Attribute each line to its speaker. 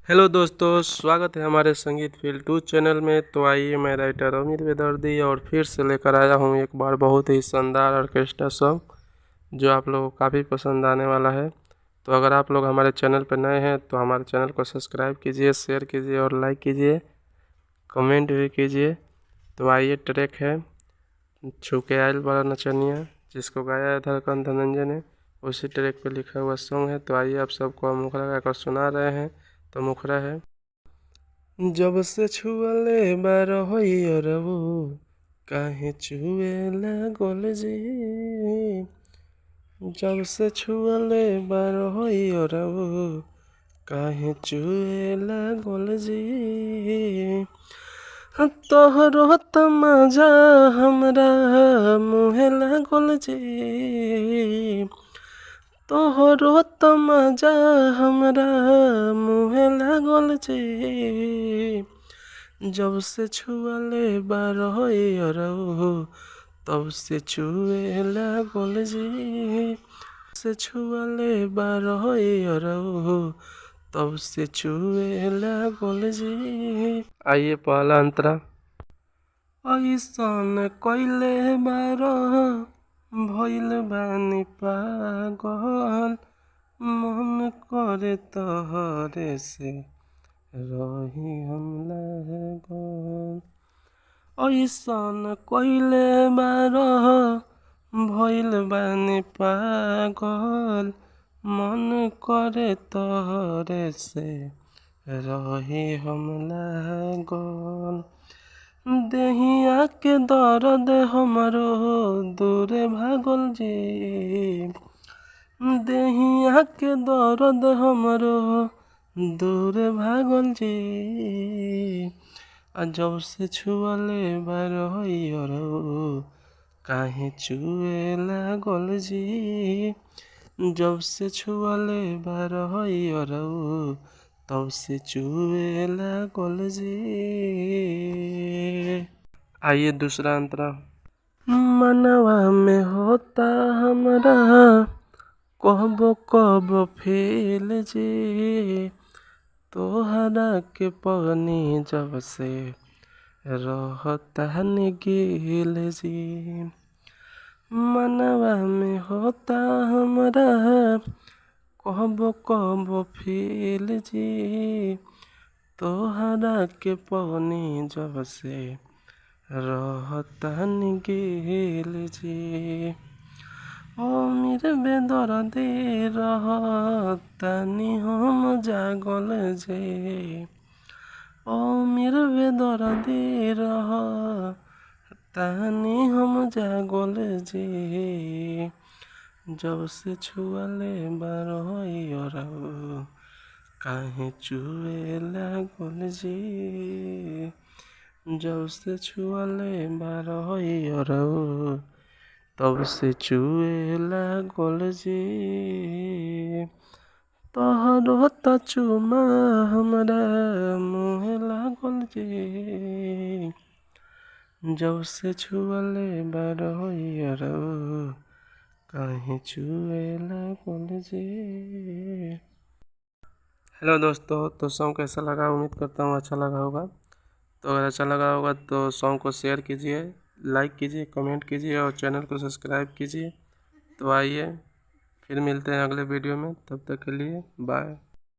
Speaker 1: Hello दोस्तों, स्वागत है हमारे संगीत फील्ड 2 चैनल में। तो आइए, मैं राइटर अमित बेदर्दी और फिर से लेकर आया हूँ एक बार बहुत ही शानदार ऑर्केस्ट्रा सॉन्ग जो आप लोगों को काफ़ी पसंद आने वाला है। तो अगर आप लोग हमारे चैनल पर नए हैं तो हमारे चैनल को सब्सक्राइब कीजिए, शेयर कीजिए और लाइक कीजिए, कमेंट भी कीजिए। तो आइए, ट्रैक है छूके आयल बड़ा नचनिया, जिसको गाया है धड़कन धनंजय ने। उसी ट्रैक पे लिखा हुआ सॉन्ग है। तो आइए, आप सबको हम मुखरा गाकर सुना रहे हैं। तो मुखरा है। जब से छुअले बार होइरबू काहे छुए लागल जी। जब से छुअले बार होइरबू काहे छुए लागल जी। तोहरो तमाजा हमरा मुहे लागल जी। तोहरो तमाजा हमरा मुहे लागल जी। जब से छुअले बार होइरबू तब से छुए लागल जी। से छुअले बार होइरबू तब से छुए लागल जी। आइए, पहला अंतरा। ऐसन कइले बार भइल बानी पागल, मन करे तोहरे से रही हम लागल। ऐसन कइले बार भइल बानी पागल, मन करे तोहरे से रही हम लागल। देहिया के दर्द हमरो दूरे भागल जी। देहिया के दर्द हमरो दूर भागल जी। जब से छुअले बार होइरबू काहे छुए लागल जी। जब से छुअले बार होइरबू तब से छुए लागल जी। आइए, दूसरा अंतरा। मनवा में होता हमरा कब फेल जी। तोहरा के पगनी जब से रहता गेल जी। मनवा में होता हमरा कब फेल जी। तोहरा के पगनी जब से रहता गेल जी। ओ मेरे बेदर्दी रहतानी हम जागल जे। ओ मेरे बेदर्दी रहतानी हम जागल जे। जब से छुअले बार होइरबू काहे छुए लागल जी। जब से छुअले बार होइरबू तब से छुए लागल जी। तोहरो त चुमा हमरा मुहे लागल जी। जब से छुअले बार होइरबू काहे छुए लागल जी। हेलो दोस्तों, तो सॉन्ग कैसा लगा? उम्मीद करता हूँ अच्छा लगा होगा। तो अगर अच्छा लगा होगा तो सॉन्ग को शेयर कीजिए, लाइक कीजिए, कमेंट कीजिए और चैनल को सब्सक्राइब कीजिए। तो आइए, फिर मिलते हैं अगले वीडियो में। तब तक के लिए बाय।